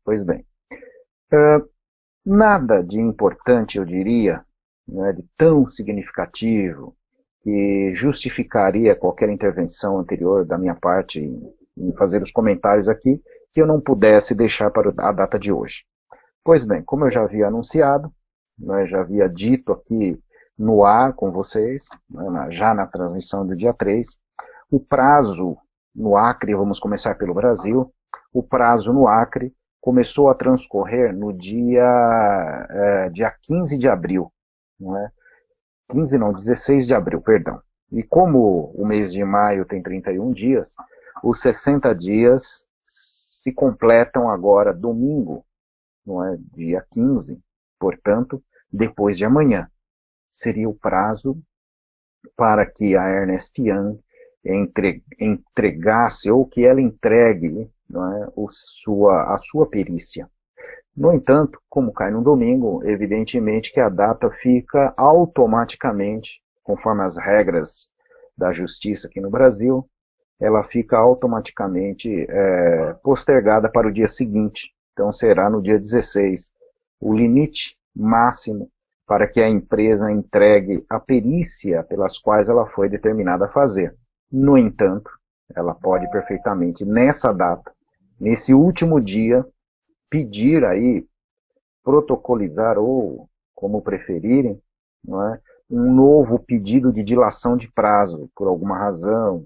Pois bem, nada de importante, eu diria, né, de tão significativo, que justificaria qualquer intervenção anterior da minha parte em fazer os comentários aqui, que eu não pudesse deixar para a data de hoje. Pois bem, como eu já havia anunciado, né, já havia dito aqui no ar com vocês, né, já na transmissão do dia 3, o prazo no Acre, vamos começar pelo Brasil, o prazo no Acre começou a transcorrer no dia 15 de abril, não é? 15 não, 16 de abril, perdão. E como o mês de maio tem 31 dias, os 60 dias se completam agora domingo, não é? Dia 15, portanto, depois de amanhã. Seria o prazo para que a Ernst Young entregasse, ou que ela entregue, não é, a sua perícia. No entanto, como cai no domingo, evidentemente que a data fica automaticamente, conforme as regras da justiça aqui no Brasil, ela fica automaticamente postergada para o dia seguinte. Então será no dia 16, o limite máximo para que a empresa entregue a perícia pelas quais ela foi determinada a fazer. No entanto, ela pode perfeitamente, nessa data, nesse último dia, pedir aí, protocolizar ou, como preferirem, não é, um novo pedido de dilação de prazo, por alguma razão,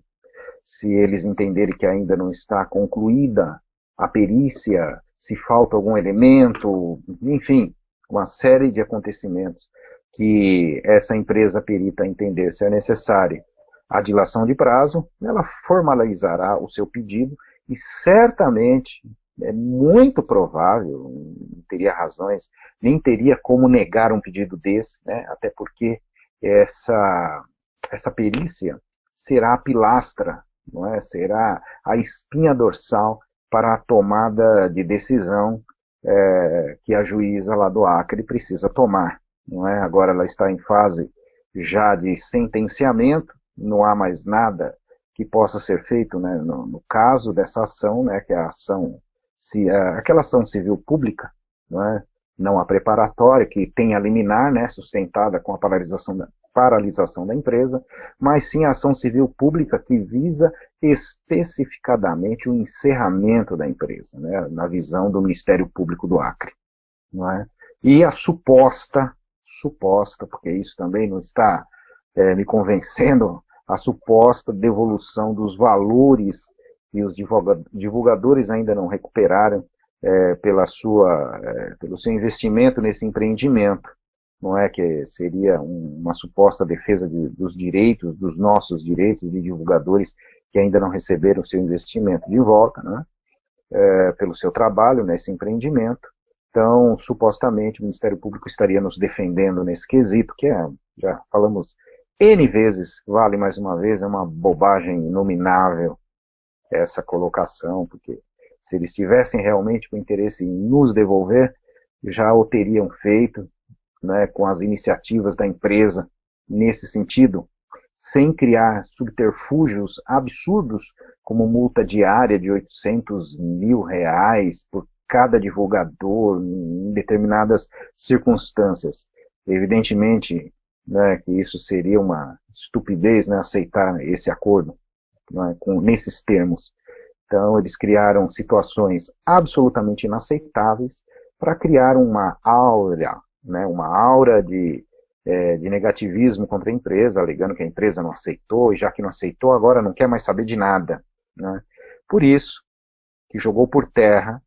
se eles entenderem que ainda não está concluída a perícia, se falta algum elemento, enfim, uma série de acontecimentos que essa empresa perita entender ser necessária a dilação de prazo, ela formalizará o seu pedido e certamente é muito provável, não teria razões, nem teria como negar um pedido desse, né? Até porque essa perícia será a pilastra, não é? Será a espinha dorsal para a tomada de decisão que a juíza lá do Acre precisa tomar. Não é? Agora ela está em fase já de sentenciamento, não há mais nada que possa ser feito, né, no caso dessa ação, né, que é a ação, aquela ação civil pública, não é? Não a preparatória, que tem a liminar, né, sustentada com a paralisação da empresa, mas sim a ação civil pública que visa especificadamente o encerramento da empresa, né, na visão do Ministério Público do Acre. Não é? E a suposta, porque isso também não está me convencendo, a suposta devolução dos valores que os divulgadores ainda não recuperaram pelo seu investimento nesse empreendimento, não é, que seria uma suposta defesa dos direitos, dos nossos direitos de divulgadores que ainda não receberam o seu investimento de volta, né, pelo seu trabalho nesse empreendimento. Então, supostamente, o Ministério Público estaria nos defendendo nesse quesito, que já falamos N vezes, vale mais uma vez, é uma bobagem inominável essa colocação, porque se eles tivessem realmente o interesse em nos devolver, já o teriam feito, né, com as iniciativas da empresa nesse sentido, sem criar subterfúgios absurdos, como multa diária de R$800 mil por cada divulgador, em determinadas circunstâncias. Evidentemente, né, que isso seria uma estupidez, né, aceitar esse acordo, né, nesses termos. Então, eles criaram situações absolutamente inaceitáveis para criar uma aura, né, de negativismo contra a empresa, alegando que a empresa não aceitou, e já que não aceitou, agora não quer mais saber de nada. Né? Por isso, que jogou por terra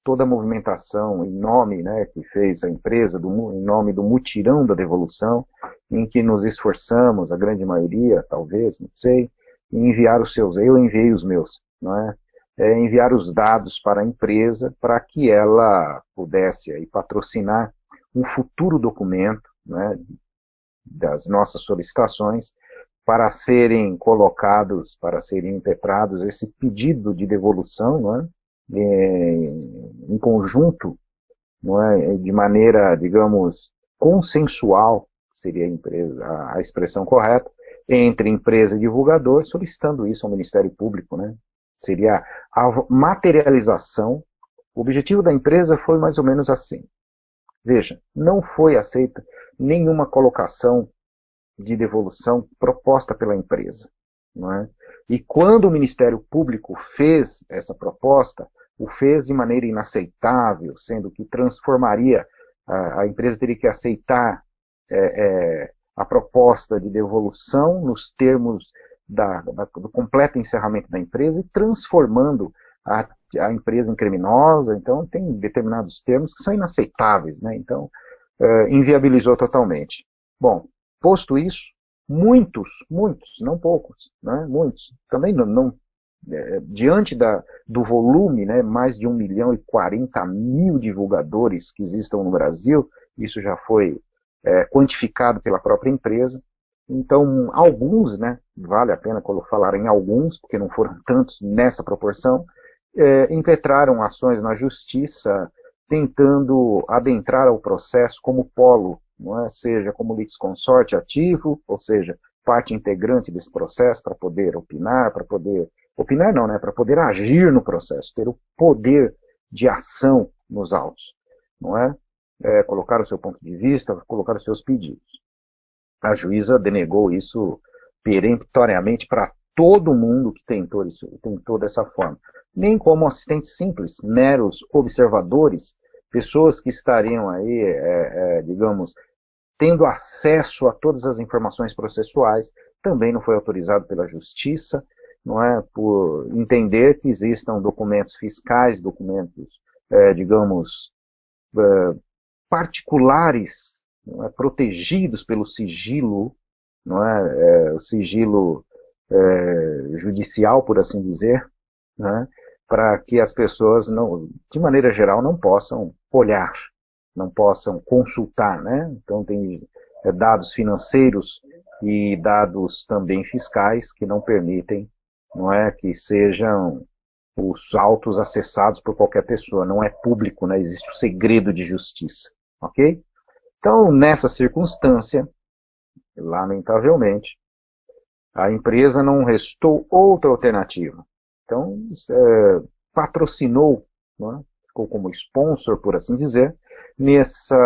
toda a movimentação em nome, né, que fez a empresa, em nome do mutirão da devolução, em que nos esforçamos, a grande maioria, talvez, não sei, em enviar os seus, eu enviei os meus, não é? Enviar os dados para a empresa para que ela pudesse aí patrocinar um futuro documento, né, das nossas solicitações para serem colocados, para serem impetrados esse pedido de devolução, não é? Em conjunto, não é? De maneira, digamos, consensual, seria a expressão correta, entre empresa e divulgador, solicitando isso ao Ministério Público, né? Seria a materialização, O objetivo da empresa foi mais ou menos assim. Veja, não foi aceita nenhuma colocação de devolução proposta pela empresa, não é? E quando o Ministério Público fez essa proposta, o fez de maneira inaceitável, sendo que transformaria, a empresa teria que aceitar a proposta de devolução nos termos do completo encerramento da empresa e transformando a empresa em criminosa. Então tem determinados termos que são inaceitáveis, né? Então inviabilizou totalmente. Bom, posto isso, muitos, não poucos, né? Muitos, também diante do volume, né, mais de 1.040.000 divulgadores que existam no Brasil, isso já foi quantificado pela própria empresa. Então, alguns, né, vale a pena falar em alguns, porque não foram tantos nessa proporção, impetraram ações na justiça, tentando adentrar ao processo como polo, não é? Seja como litisconsorte ativo, ou seja, parte integrante desse processo para poder opinar, não, né, para poder agir no processo, ter o poder de ação nos autos, não é? Colocar o seu ponto de vista, colocar os seus pedidos. A juíza denegou isso peremptoriamente para todo mundo que tentou dessa forma. Nem como assistentes simples, meros observadores, pessoas que estariam aí, digamos, tendo acesso a todas as informações processuais, também não foi autorizado pela justiça, não é, por entender que existam documentos fiscais, documentos, digamos, particulares, não é, protegidos pelo sigilo, não é, o sigilo judicial, por assim dizer, né, para que as pessoas, de maneira geral, não possam olhar, não possam consultar, né? Então tem dados financeiros e dados também fiscais que não permitem, não é, que sejam os autos acessados por qualquer pessoa, não é público, né? Existe o segredo de justiça, ok? Então, nessa circunstância, lamentavelmente, a empresa não restou outra alternativa. Então, patrocinou, não é? Ficou como sponsor, por assim dizer, nessa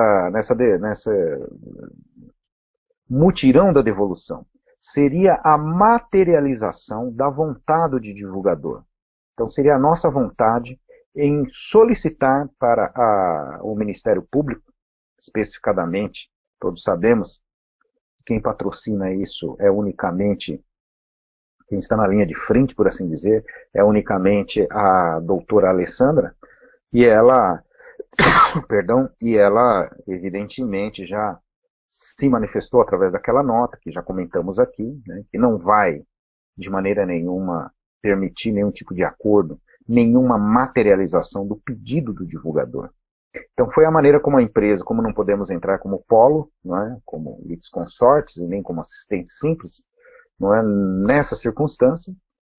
mutirão da devolução. Seria a materialização da vontade de divulgador. Então, seria a nossa vontade em solicitar para o Ministério Público, especificadamente, todos sabemos, quem patrocina isso é unicamente, quem está na linha de frente, por assim dizer, é unicamente a doutora Alessandra, e ela, evidentemente já se manifestou através daquela nota, que já comentamos aqui, né, que não vai, de maneira nenhuma, permitir nenhum tipo de acordo, nenhuma materialização do pedido do divulgador. Então foi a maneira como a empresa, como não podemos entrar como polo, não é, como litisconsortes e nem como assistentes simples, não é, nessa circunstância,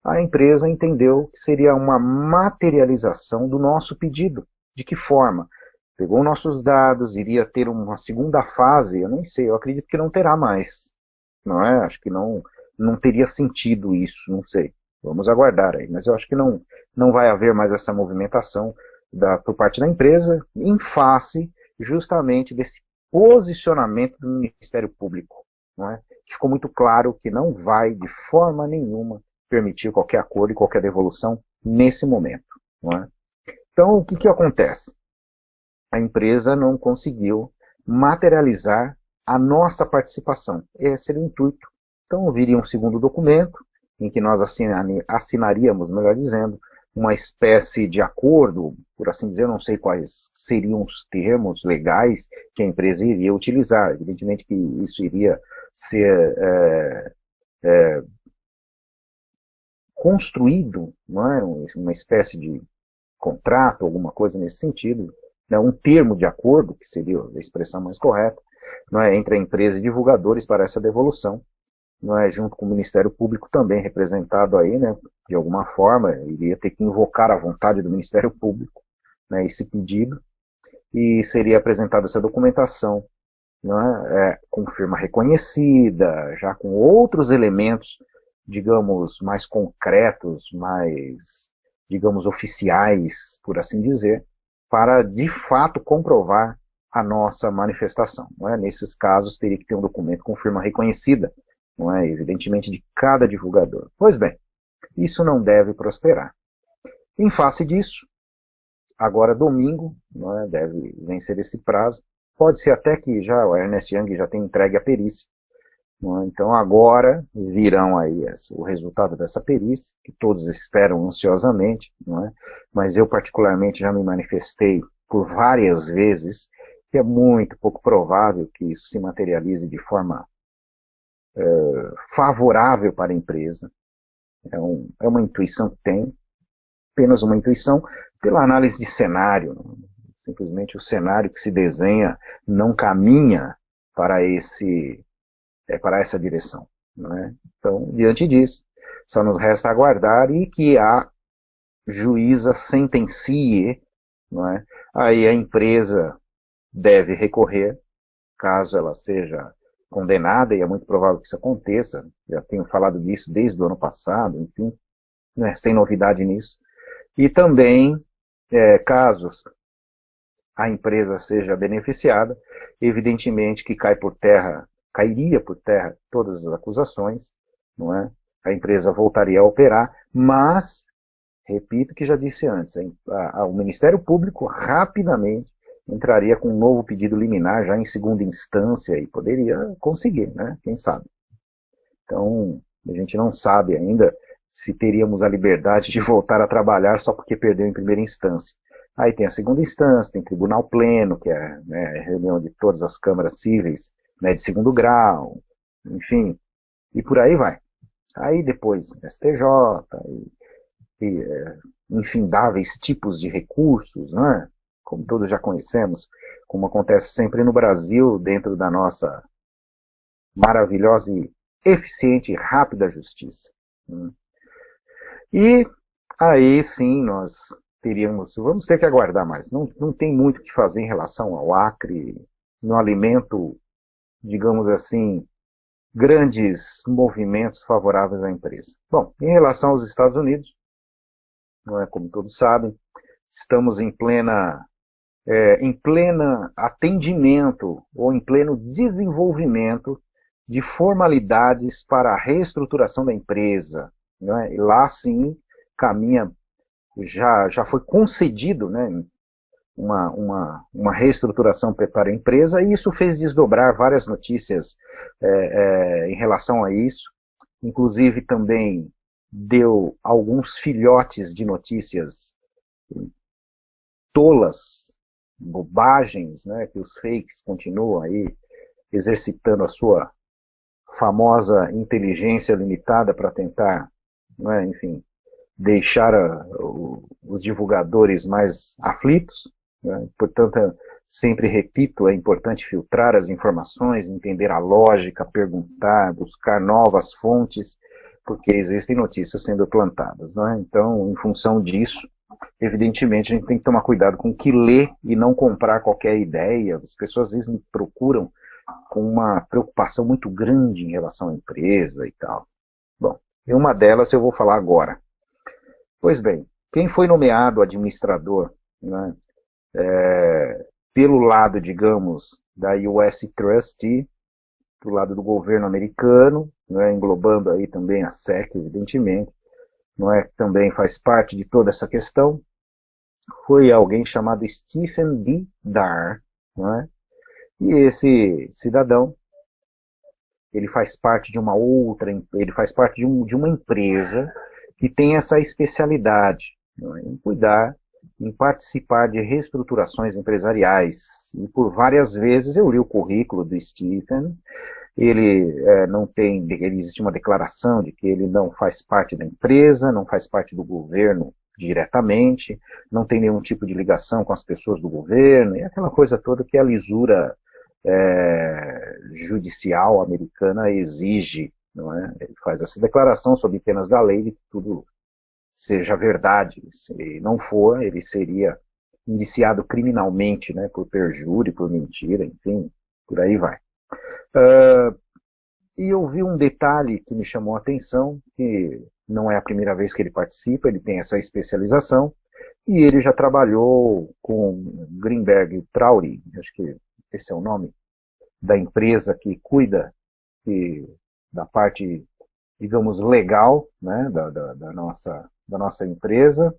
a empresa entendeu que seria uma materialização do nosso pedido. De que forma? Pegou nossos dados, iria ter uma segunda fase, eu nem sei, eu acredito que não terá mais, não é? Acho que não teria sentido isso, não sei. Vamos aguardar aí, mas eu acho que não vai haver mais essa movimentação por parte da empresa, em face justamente desse posicionamento do Ministério Público, não é? Que ficou muito claro que não vai, de forma nenhuma, permitir qualquer acordo e qualquer devolução nesse momento, não é? Então, o que acontece? A empresa não conseguiu materializar a nossa participação. Esse era o intuito. Então, viria um segundo documento, em que nós assinaríamos, melhor dizendo, uma espécie de acordo, por assim dizer, eu não sei quais seriam os termos legais que a empresa iria utilizar. Evidentemente que isso iria ser construído, não é? Uma espécie de contrato, alguma coisa nesse sentido, né? Um termo de acordo, que seria a expressão mais correta, não é? Entre a empresa e divulgadores para essa devolução, não é? Junto com o Ministério Público também representado aí, né? De alguma forma, iria ter que invocar a vontade do Ministério Público, né? Esse pedido, e seria apresentada essa documentação, não é? Com firma reconhecida, já com outros elementos, digamos, mais concretos, mais, digamos, oficiais, por assim dizer, para de fato comprovar a nossa manifestação. Não é? Nesses casos, teria que ter um documento com firma reconhecida, não é? Evidentemente, de cada divulgador. Pois bem, isso não deve prosperar. Em face disso, agora domingo, não é? Deve vencer esse prazo. Pode ser até que já o Ernst Young já tenha entregue a perícia. Não é? Então agora virão aí o resultado dessa perícia, que todos esperam ansiosamente, não é? Mas eu particularmente já me manifestei por várias vezes que é muito pouco provável que isso se materialize de forma favorável para a empresa. É uma intuição que tenho, apenas uma intuição, pela análise de cenário. Simplesmente o cenário que se desenha não caminha para essa direção. Não é? Então, diante disso, só nos resta aguardar e que a juíza sentencie, não é? Aí a empresa deve recorrer, caso ela seja condenada, e é muito provável que isso aconteça, já tenho falado disso desde o ano passado, enfim, né, sem novidade nisso. E também, caso a empresa seja beneficiada, evidentemente que cairia por terra todas as acusações, não é? A empresa voltaria a operar, mas, repito que já disse antes, o Ministério Público rapidamente entraria com um novo pedido liminar, já em segunda instância, e poderia conseguir, né? Quem sabe? Então, a gente não sabe ainda se teríamos a liberdade de voltar a trabalhar só porque perdeu em primeira instância. Aí tem a segunda instância, tem tribunal pleno, que é, né, a reunião de todas as câmaras cíveis, né, de segundo grau, enfim, e por aí vai. Aí depois STJ, infindáveis tipos de recursos, né, como todos já conhecemos, como acontece sempre no Brasil, dentro da nossa maravilhosa e eficiente e rápida justiça. E aí sim nós vamos ter que aguardar mais. Não tem muito o que fazer em relação ao Acre, no alimento, digamos assim, grandes movimentos favoráveis à empresa. Bom, em relação aos Estados Unidos, não é, como todos sabem, estamos em plena atendimento ou em pleno desenvolvimento de formalidades para a reestruturação da empresa. Não é? E lá sim caminha, já foi concedido, né, uma reestruturação para a empresa, e isso fez desdobrar várias notícias em relação a isso, inclusive também deu alguns filhotes de notícias tolas, bobagens, né, que os fakes continuam aí exercitando a sua famosa inteligência limitada para tentar, né, enfim, deixar os divulgadores mais aflitos, né? Portanto, sempre repito, é importante filtrar as informações, entender a lógica, perguntar, buscar novas fontes, porque existem notícias sendo plantadas, né? Então, em função disso, evidentemente, a gente tem que tomar cuidado com o que lê e não comprar qualquer ideia. As pessoas às vezes me procuram com uma preocupação muito grande em relação à empresa e tal. Bom, e uma delas eu vou falar agora. Pois bem, quem foi nomeado administrador, né, pelo lado, digamos, da US Trustee, do lado do governo americano, né, englobando aí também a SEC, evidentemente, não é, que também faz parte de toda essa questão, foi alguém chamado Stephen D. Darr, não é? E esse cidadão, ele faz parte de ele faz parte de uma empresa que tem essa especialidade, não é, em cuidar, em participar de reestruturações empresariais. E por várias vezes eu li o currículo do Stephen, existe uma declaração de que ele não faz parte da empresa, não faz parte do governo diretamente, não tem nenhum tipo de ligação com as pessoas do governo, e aquela coisa toda que a lisura judicial americana exige, não é? Ele faz essa declaração sob penas da lei de que tudo seja verdade. Se não for, ele seria indiciado criminalmente, né, por perjúrio, por mentira, enfim, por aí vai. E eu vi um detalhe que me chamou a atenção, que não é a primeira vez que ele participa, ele tem essa especialização, E ele já trabalhou com Greenberg Traurig, acho que esse é o nome, da empresa que cuida da parte, digamos, legal, né, da nossa empresa.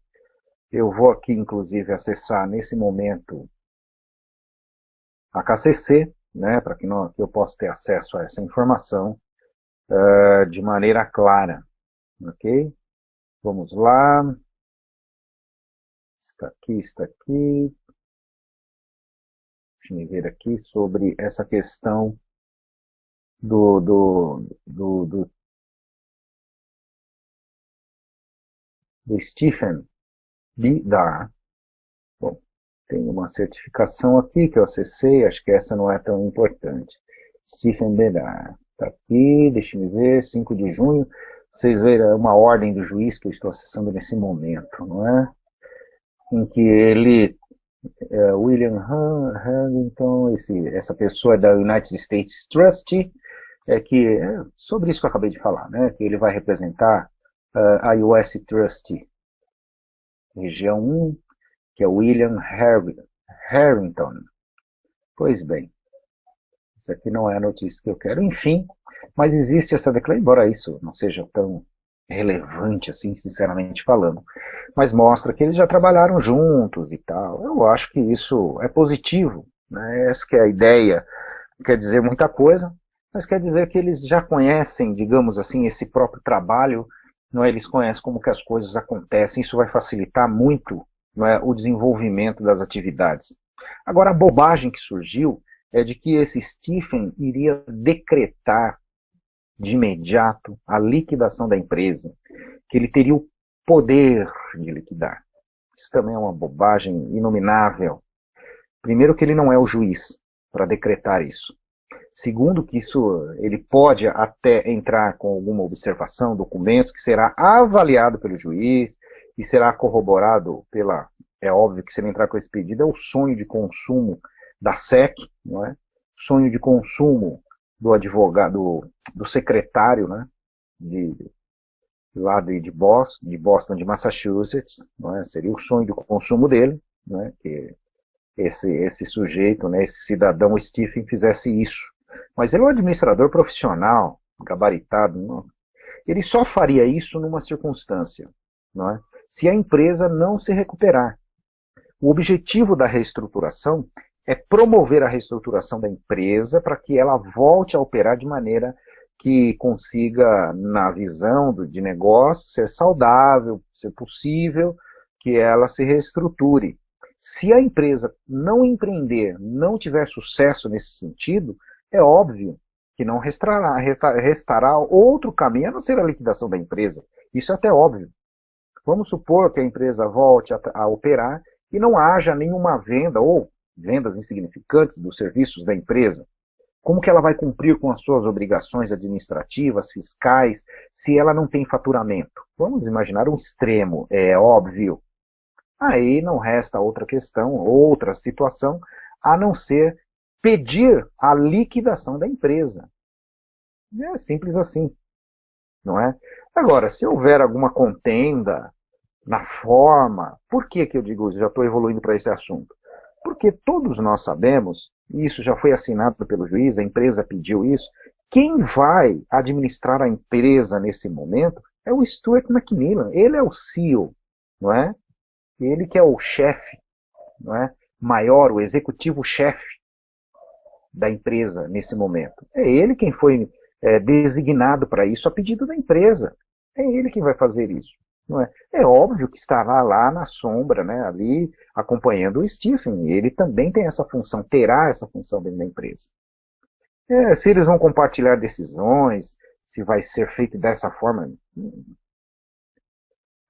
Eu vou aqui, inclusive, acessar nesse momento a KCC, né, para que eu possa ter acesso a essa informação de maneira clara. Ok? Vamos lá. Está aqui, está aqui. Deixa eu ver aqui sobre essa questão do Stephen Bidar. Bom, tem uma certificação aqui que eu acessei, acho que essa não é tão importante. Stephen Bidar. Está aqui, deixa eu ver, 5 de junho. Vocês verem, é uma ordem do juiz que eu estou acessando nesse momento, não é? Em que ele, William Huntington, essa pessoa é da United States Trustee, sobre isso que eu acabei de falar, né? Que ele vai representar a US Trustee, região 1, que é William Harrington. Pois bem, isso aqui não é a notícia que eu quero, enfim, mas existe essa declaração, embora isso não seja tão relevante assim, sinceramente falando, mas mostra que eles já trabalharam juntos e tal. Eu acho que isso é positivo, né? Essa que é a ideia, quer dizer muita coisa, mas quer dizer que eles já conhecem, digamos assim, esse próprio trabalho, não é? Eles conhecem como que as coisas acontecem, isso vai facilitar muito, não é, o desenvolvimento das atividades. Agora, a bobagem que surgiu é de que esse Stephen iria decretar de imediato a liquidação da empresa, que ele teria o poder de liquidar. Isso também é uma bobagem inominável. Primeiro que ele não é o juiz para decretar isso. Segundo que isso, ele pode até entrar com alguma observação, documentos, que será avaliado pelo juiz e será corroborado pela... É óbvio que se ele entrar com esse pedido é o sonho de consumo da SEC, não é? Sonho de consumo do advogado, do secretário, né, lá de Boston, de Massachusetts, não é? Seria o sonho de consumo dele, né, que esse sujeito, né, esse cidadão Stephen fizesse isso. Mas ele é um administrador profissional, gabaritado, não? Ele só faria isso numa circunstância, não é? Se a empresa não se recuperar. O objetivo da reestruturação é promover a reestruturação da empresa para que ela volte a operar de maneira que consiga, na visão de negócio, ser saudável, ser possível, que ela se reestruture. Se a empresa não empreender, não tiver sucesso nesse sentido, é óbvio que não restará outro caminho a não ser a liquidação da empresa. Isso é até óbvio. Vamos supor que a empresa volte a operar e não haja nenhuma venda ou vendas insignificantes dos serviços da empresa. Como que ela vai cumprir com as suas obrigações administrativas, fiscais, se ela não tem faturamento? Vamos imaginar um extremo, é óbvio. Aí não resta outra questão, outra situação, a não ser pedir a liquidação da empresa. É simples assim, não é? Agora, se houver alguma contenda na forma, por que eu digo isso? Já estou evoluindo para esse assunto. Porque todos nós sabemos, e isso já foi assinado pelo juiz, a empresa pediu isso, quem vai administrar a empresa nesse momento é o Stuart McMillan. Ele é o CEO, não é? Ele que é o chefe, não é? Maior, o executivo-chefe da empresa nesse momento. É ele quem foi designado para isso a pedido da empresa. É ele quem vai fazer isso. Não é? É óbvio que estará lá na sombra, né, ali acompanhando o Stephen. Ele também tem essa função, terá essa função dentro da empresa. Se eles vão compartilhar decisões, se vai ser feito dessa forma,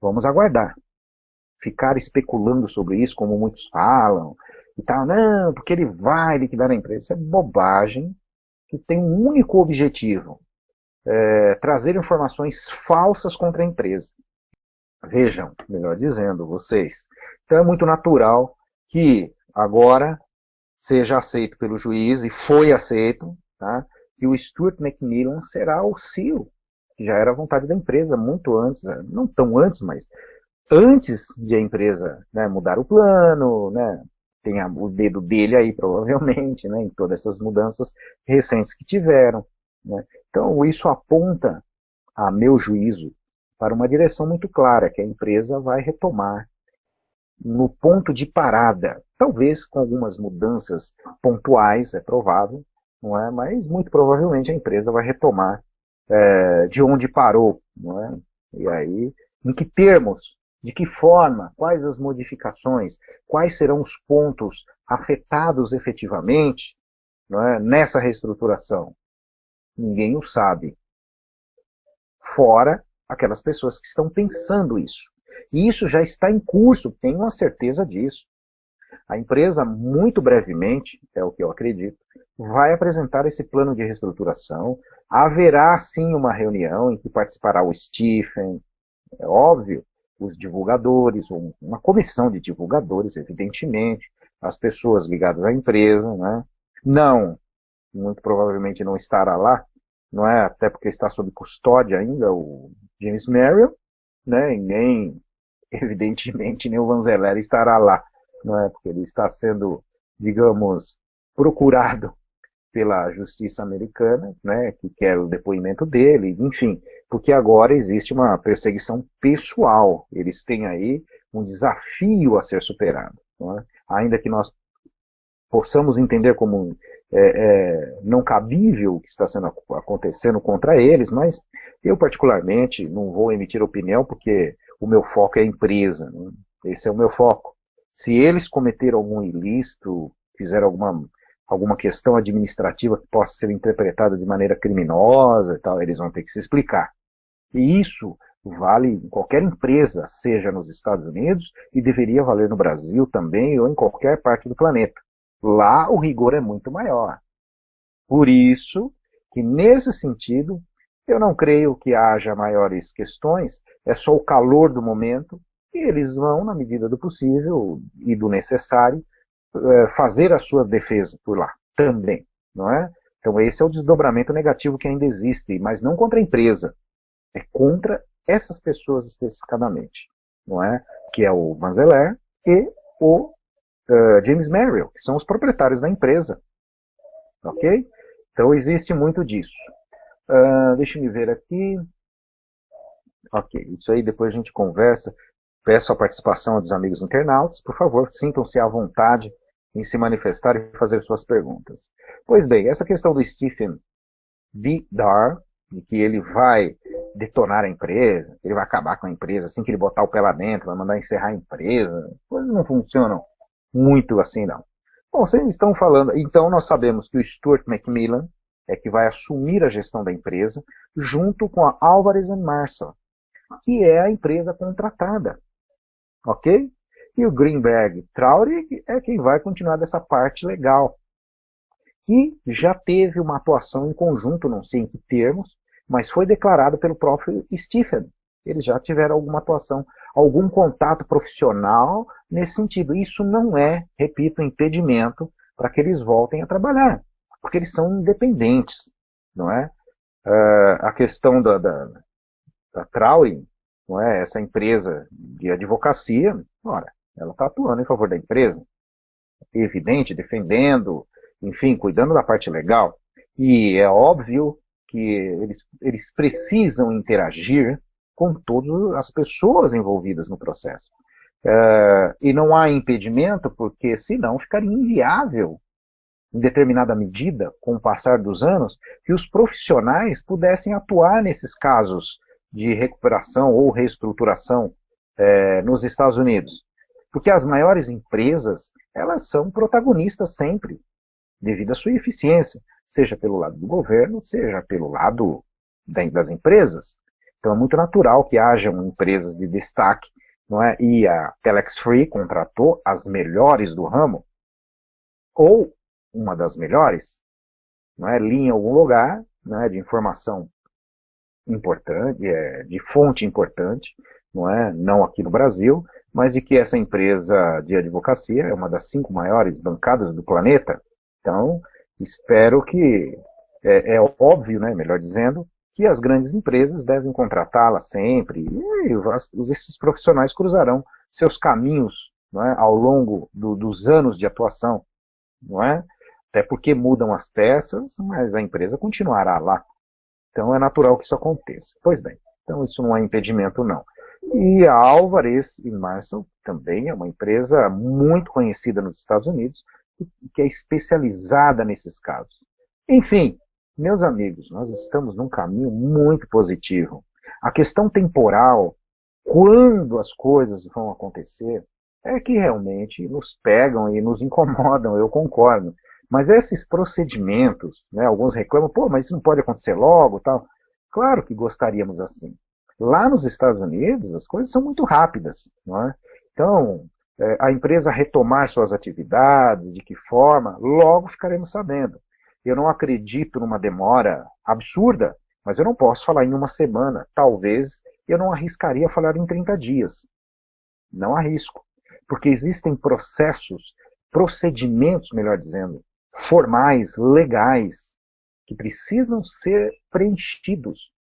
vamos aguardar. Ficar especulando sobre isso, como muitos falam, e tal, não, porque ele vai liquidar a empresa. Isso é bobagem, que tem um único objetivo, trazer informações falsas contra a empresa. Vejam, melhor dizendo, vocês. Então é muito natural que agora seja aceito pelo juiz, e foi aceito, tá, que o Stuart McMillan será o CEO, que já era a vontade da empresa muito antes, não tão antes, mas antes de a empresa, né, mudar o plano, né, tem o dedo dele aí provavelmente, né, em todas essas mudanças recentes que tiveram, né. Então isso aponta, a meu juízo, para uma direção muito clara, que a empresa vai retomar no ponto de parada, talvez com algumas mudanças pontuais, é provável, não é? Mas muito provavelmente a empresa vai retomar de onde parou, não é? E aí, em que termos, de que forma, quais as modificações, quais serão os pontos afetados efetivamente, não é, nessa reestruturação? Ninguém o sabe, fora aquelas pessoas que estão pensando isso. E isso já está em curso, tenho a certeza disso. A empresa, muito brevemente, é o que eu acredito, vai apresentar esse plano de reestruturação. Haverá sim uma reunião em que participará o Stephen, é óbvio, os divulgadores, uma comissão de divulgadores, evidentemente, as pessoas ligadas à empresa, né? Não, muito provavelmente não estará lá, não é? Até porque está sob custódia ainda o James Merrill, né? E nem, evidentemente, nem o Vanzeller estará lá, não é? Porque ele está sendo, digamos, procurado pela justiça americana, né, que quer o depoimento dele, enfim, porque agora existe uma perseguição pessoal. Eles têm aí um desafio a ser superado, não é? Ainda que nós possamos entender como não cabível o que está acontecendo contra eles, mas eu particularmente não vou emitir opinião porque o meu foco é a empresa, né? Esse é o meu foco. Se eles cometeram algum ilícito, fizeram alguma questão administrativa que possa ser interpretada de maneira criminosa e tal, eles vão ter que se explicar. E isso vale em qualquer empresa, seja nos Estados Unidos, e deveria valer no Brasil também, ou em qualquer parte do planeta. Lá o rigor é muito maior. Por isso que, nesse sentido, eu não creio que haja maiores questões, é só o calor do momento, e eles vão, na medida do possível e do necessário, fazer a sua defesa por lá também, não é? Então esse é o desdobramento negativo que ainda existe, mas não contra a empresa, é contra essas pessoas especificadamente, não é? Que é o Vanzeller e o James Merrill, que são os proprietários da empresa, ok? Então existe muito disso. Deixa eu ver aqui. Ok, isso aí depois a gente conversa. Peço a participação dos amigos internautas, por favor, sintam-se à vontade em se manifestar e fazer suas perguntas. Pois bem, essa questão do Stephen B. Darr, de que ele vai detonar a empresa, ele vai acabar com a empresa assim que ele botar o pé lá dentro, vai mandar encerrar a empresa, coisas não funcionam muito assim não. Bom, vocês estão falando, então nós sabemos que o Stuart Macmillan é que vai assumir a gestão da empresa, junto com a Alvarez & Marsal, que é a empresa contratada. Ok? E o Greenberg Traurig é quem vai continuar dessa parte legal, que já teve uma atuação em conjunto, não sei em que termos, mas foi declarado pelo próprio Stephen. Eles já tiveram alguma atuação, algum contato profissional nesse sentido. Isso não é, repito, impedimento para que eles voltem a trabalhar, porque eles são independentes, não é? A questão da Traurig, não é? Essa empresa de advocacia, ora, ela está atuando em favor da empresa, evidente, defendendo, enfim, cuidando da parte legal. E é óbvio que eles precisam interagir com todas as pessoas envolvidas no processo. E não há impedimento, porque senão ficaria inviável, em determinada medida, com o passar dos anos, que os profissionais pudessem atuar nesses casos de recuperação ou reestruturação nos Estados Unidos. Porque as maiores empresas, elas são protagonistas sempre, devido à sua eficiência, seja pelo lado do governo, seja pelo lado das empresas. Então é muito natural que hajam empresas de destaque, não é? E a Telex Free contratou as melhores do ramo, ou uma das melhores, não é? Li em algum lugar, não é? De informação importante, de fonte importante, não é? Não aqui no Brasil, mas de que essa empresa de advocacia é uma das 5 maiores bancadas do planeta. Então, espero que, é óbvio, né, melhor dizendo, que as grandes empresas devem contratá-la sempre, e esses profissionais cruzarão seus caminhos, não é, ao longo dos anos de atuação, não é? Até porque mudam as peças, mas a empresa continuará lá. Então é natural que isso aconteça. Pois bem, então isso não é impedimento não. E a Álvarez e Marsal também é uma empresa muito conhecida nos Estados Unidos, que é especializada nesses casos. Enfim, meus amigos, nós estamos num caminho muito positivo. A questão temporal, quando as coisas vão acontecer, é que realmente nos pegam e nos incomodam, eu concordo. Mas esses procedimentos, né, alguns reclamam, pô, mas isso não pode acontecer logo, tal. Claro que gostaríamos assim. Lá nos Estados Unidos, as coisas são muito rápidas, não é? Então, a empresa retomar suas atividades, de que forma, logo ficaremos sabendo. Eu não acredito numa demora absurda, mas eu não posso falar em uma semana. Talvez eu não arriscaria falar em 30 dias. Não arrisco. Porque existem procedimentos, melhor dizendo, formais, legais, que precisam ser preenchidos.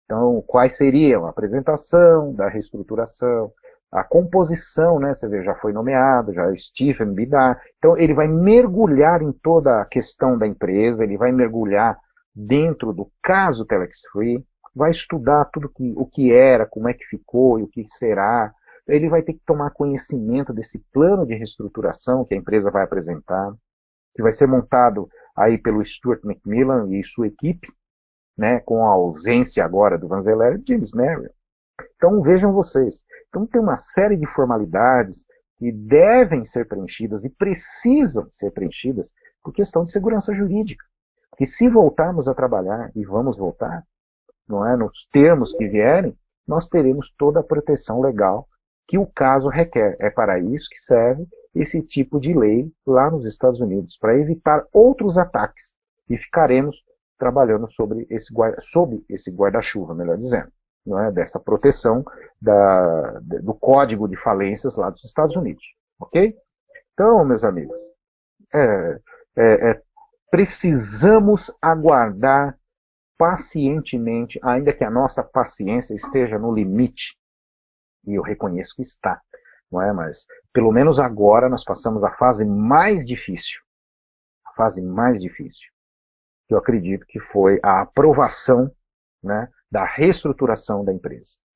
Então, quais seriam? A apresentação da reestruturação, a composição, né? Você vê, já foi nomeado, já é o Stephen Bidar. Então, ele vai mergulhar em toda a questão da empresa, ele vai mergulhar dentro do caso Telex Free, vai estudar tudo o que era, como é que ficou e o que será. Ele vai ter que tomar conhecimento desse plano de reestruturação que a empresa vai apresentar, que vai ser montado aí pelo Stuart McMillan e sua equipe, né, com a ausência agora do Vanzeller e James Merrill. Então vejam vocês, então tem uma série de formalidades que devem ser preenchidas e precisam ser preenchidas por questão de segurança jurídica. Porque se voltarmos a trabalhar, e vamos voltar, não é, nos termos que vierem, nós teremos toda a proteção legal que o caso requer. É para isso que serve esse tipo de lei lá nos Estados Unidos, para evitar outros ataques. E ficaremos trabalhando sob esse guarda-chuva, melhor dizendo, não é? Dessa proteção do código de falências lá dos Estados Unidos. Ok? Então, meus amigos, precisamos aguardar pacientemente, ainda que a nossa paciência esteja no limite, e eu reconheço que está, não é? Mas pelo menos agora nós passamos a fase mais difícil, que eu acredito que foi a aprovação, né, da reestruturação da empresa.